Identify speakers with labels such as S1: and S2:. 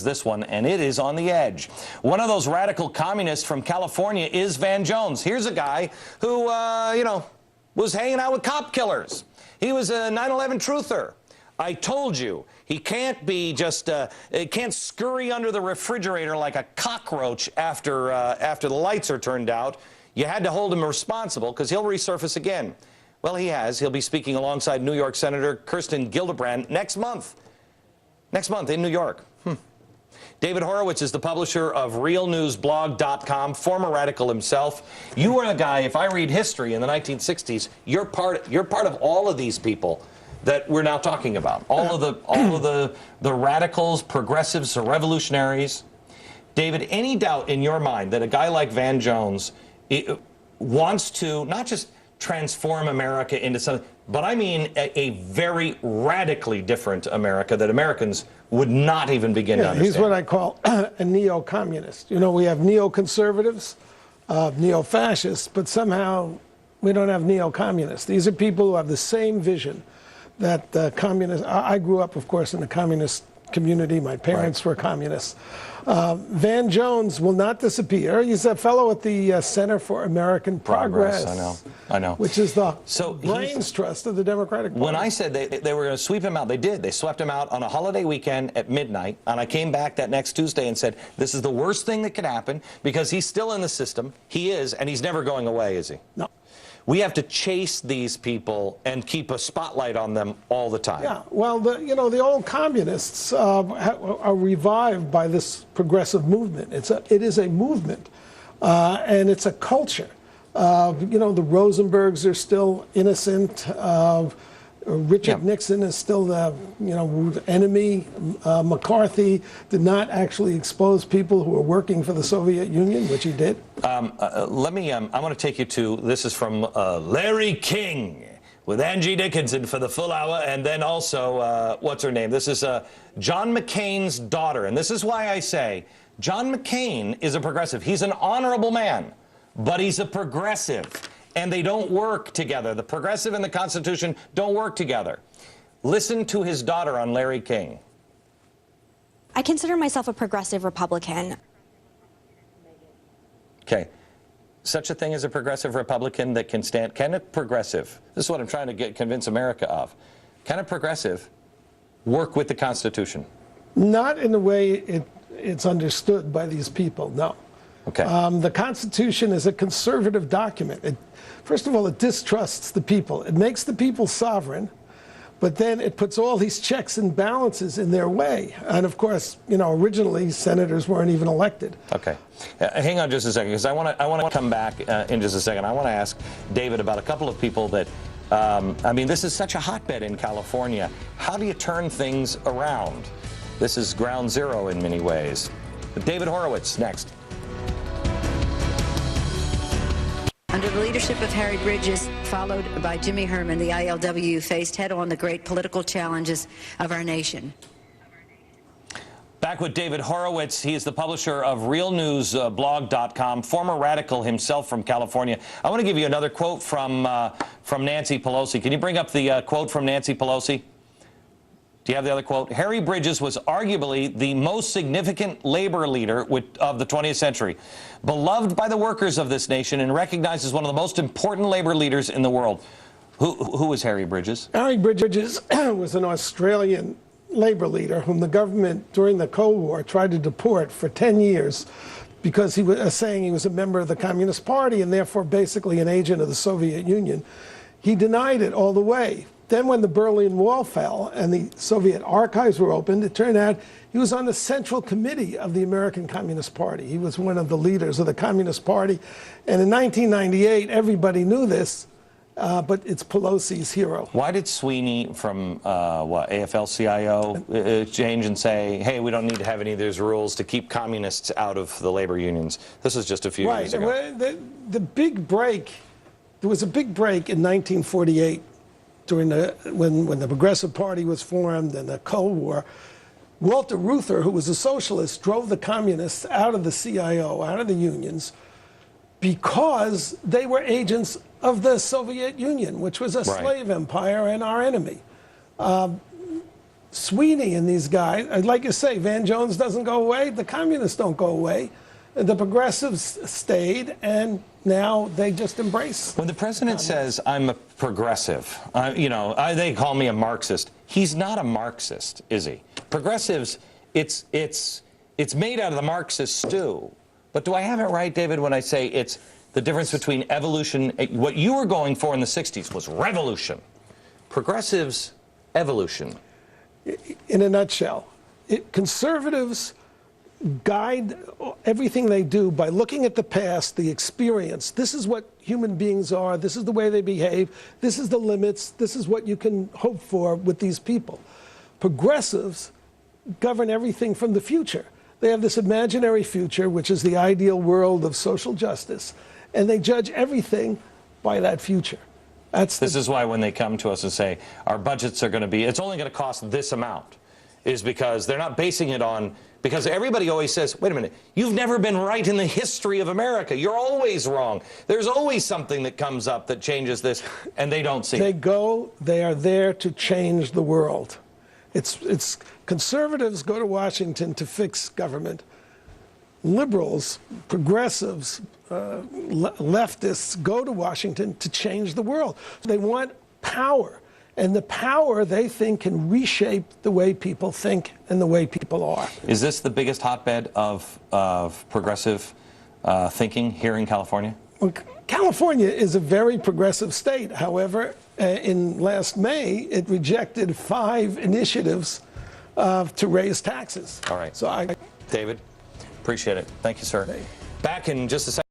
S1: this one, and it is on the edge. One of those radical communists from California is Van Jones. Here's a guy who, you know, was hanging out with cop killers. He was a 9/11 truther. I told you, he can't be just, can't scurry under the refrigerator like a cockroach after the lights are turned out. You had to hold him responsible because he'll resurface again. Well, he has. He'll be speaking alongside New York Senator Kirsten Gillibrand next month. Next month in New York. David Horowitz is the publisher of realnewsblog.com, former radical himself. You are a guy, if I read history in the 1960s, you're part of all of these people that we're now talking about. All of the radicals, progressives, revolutionaries. David, any doubt in your mind that a guy like Van Jones wants to not just transform America into something, but I mean a very radically different America that Americans would not even begin to understand?
S2: He's what I call a neo-communist. You know, we have neo-conservatives, neo-fascists, but somehow we don't have neo-communists. These are people who have the same vision that the communists. I grew up, of course, in the communist community. My parents were communists. Van Jones will not disappear. He's a fellow at the Center for American Progress.
S1: I know.
S2: Which is the brains trust of the Democratic Party.
S1: When I said they were going to sweep him out, they did. They swept him out on a holiday weekend at midnight, and I came back that next Tuesday and said, this is the worst thing that could happen because he's still in the system. He is, and he's never going away, is he?
S2: No.
S1: We have to chase these people and keep a spotlight on them all the time.
S2: Yeah, well, the old communists are revived by this progressive movement. It is a movement, and it's a culture. You know, the Rosenbergs are still innocent. Richard Nixon is still the enemy. McCarthy did not actually expose people who were working for the Soviet Union, which he did.
S1: I want to take you to, this is from Larry King with Angie Dickinson for the full hour, and then also, what's her name? This is John McCain's daughter, and this is why I say John McCain is a progressive. He's an honorable man, but he's a progressive. And they don't work together. The progressive and the Constitution don't work together. Listen to his daughter on Larry King.
S3: I consider myself a progressive Republican.
S1: Okay. Such a thing as a progressive Republican that can stand, can a progressive, this is what I'm trying to convince America of, can a progressive work with the Constitution?
S2: Not in the way it's understood by these people, no.
S1: Okay.
S2: The Constitution is a conservative document. First of all, it distrusts the people. It makes the people sovereign, but then it puts all these checks and balances in their way. And of course, you know, originally senators weren't even elected.
S1: Okay. Hang on just a second, because I want to come back in just a second. I want to ask David about a couple of people that, I mean, this is such a hotbed in California. How do you turn things around? This is ground zero in many ways. David Horowitz, next.
S4: Under the leadership of Harry Bridges, followed by Jimmy Herman, the ILWU faced head-on the great political challenges of our nation.
S1: Back with David Horowitz. He is the publisher of realnewsblog.com, former radical himself from California. I want to give you another quote from Nancy Pelosi. Can you bring up the quote from Nancy Pelosi? Do you have the other quote? Harry Bridges was arguably the most significant labor leader of the 20th century, beloved by the workers of this nation and recognized as one of the most important labor leaders in the world. Who was Harry Bridges?
S2: Harry Bridges was an Australian labor leader whom the government during the Cold War tried to deport for 10 years because he was saying he was a member of the Communist Party and therefore basically an agent of the Soviet Union. He denied it all the way. Then when the Berlin Wall fell and the Soviet archives were opened, it turned out he was on the Central Committee of the American Communist Party. He was one of the leaders of the Communist Party. And in 1998, everybody knew this, but it's Pelosi's hero.
S1: Why did Sweeney from, AFL-CIO change and say, hey, we don't need to have any of these rules to keep communists out of the labor unions? This was just a few years ago.
S2: Right. The big break, there was a big break in 1948. During when the Progressive Party was formed and the Cold War, Walter Reuther, who was a socialist, drove the communists out of the CIO, out of the unions, because they were agents of the Soviet Union, which was a slave empire and our enemy. Sweeney and these guys, like you say, Van Jones doesn't go away, the communists don't go away. The progressives stayed, and now they just embrace.
S1: When the president says, I'm a progressive, they call me a Marxist. He's not a Marxist, is he? Progressives, it's made out of the Marxist stew. But do I have it right, David, when I say it's the difference between evolution? What you were going for in the 60s was revolution. Progressives, evolution.
S2: In a nutshell, conservatives guide everything they do by looking at the past, the experience. This is what human beings are. This is the way they behave. This is the limits. This is what you can hope for with these people. Progressives govern everything from the future. They have this imaginary future, which is the ideal world of social justice, and they judge everything by that future. This
S1: is why when they come to us and say, our budgets are going to be, it's only going to cost this amount, is because they're not basing it on, because everybody always says, wait a minute, you've never been right in the history of America. You're always wrong. There's always something that comes up that changes this, and they don't see it.
S2: They are there to change the world. It's conservatives go to Washington to fix government. Liberals, progressives, leftists go to Washington to change the world. They want power. And the power, they think, can reshape the way people think and the way people are.
S1: Is this the biggest hotbed of progressive thinking here in California?
S2: Well, California is a very progressive state. However, in last May, it rejected 5 initiatives to raise taxes.
S1: All right.
S2: So
S1: David, appreciate it. Thank you, sir. Back in just a second.